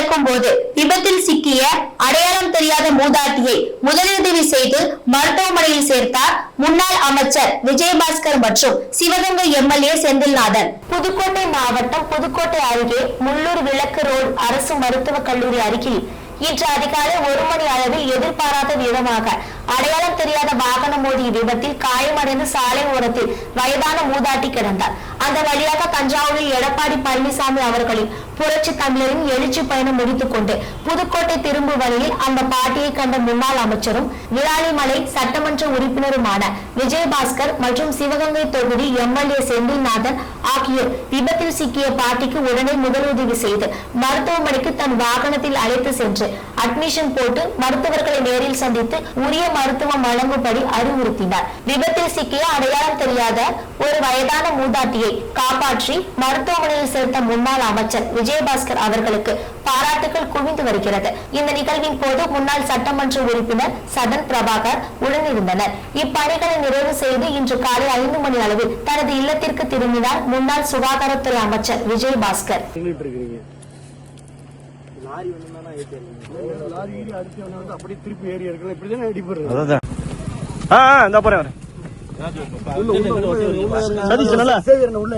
நடக்கும் போது விபத்தில் சிக்கிய அடையாளம் தெரியாத மூதாட்டியை முதலுதவி செய்து மருத்துவமனையில் சேர்த்தார் முன்னாள் அமைச்சர் விஜயபாஸ்கர் மற்றும் சிவகங்கை எம்எல்ஏ செந்தில்நாதன். புதுக்கோட்டை மாவட்டம் புதுக்கோட்டை அருகே முள்ளூர் விளக்கு ரோடு அரசு மருத்துவக் கல்லூரி அருகில் இன்று அதிகாலை 1 மணி அளவில் எதிர்பாராத விதமாக அடையாளம் தெரியாத வாகனம் மோதிய விபத்தில் காயமடைந்து சாலை ஓரத்தில் வயதான மூதாட்டி கிடந்தார். அந்த வழியாக தஞ்சாவூரில் எடப்பாடி பழனிசாமி அவர்களின் புரட்சி தமிழரின் எழுச்சி பயணம் முடித்துக் கொண்டு புதுக்கோட்டை திரும்பும் வழியில் அந்த பாட்டியை கண்ட முன்னாள் அமைச்சரும் விராலிமலை சட்டமன்ற உறுப்பினருமான விஜயபாஸ்கர் மற்றும் சிவகங்கை தொகுதி எம்எல்ஏ செந்தில்நாதன் ஆகியோர் விபத்தில் சிக்கிய பாட்டிக்கு உடனே முதலுதவி செய்து மருத்துவமனைக்கு தன் வாகனத்தில் அழைத்து சென்று அட்மிஷன் போட்டு மருத்துவர்களை நேரில் சந்தித்து உரிய மருத்துவம் வழங்கும்படி அறிவுறுத்தினார். விபத்தில் சிக்கிய அடையாளம் தெரியாத ஒரு வயதான மூதாட்டியை காப்பாற்றி மருத்துவமனையில் சேர்த்த முன்னாள் அமைச்சர் விஜயபாஸ்கர் அவர்களுக்கு பாராட்டுகள் குவிந்து வருகிறது. இந்த நிகழ்வின் போது முன்னாள் சட்டமன்ற உறுப்பினர் சதன் பிரபாகர் உடனிருந்தனர். இப்பணிகளை நிறைவு செய்து இன்று காலை 5 மணி அளவில் தனது இல்லத்திற்கு திரும்பினார் முன்னாள் சுகாதாரத்துறை அமைச்சர் விஜயபாஸ்கர். உள்ள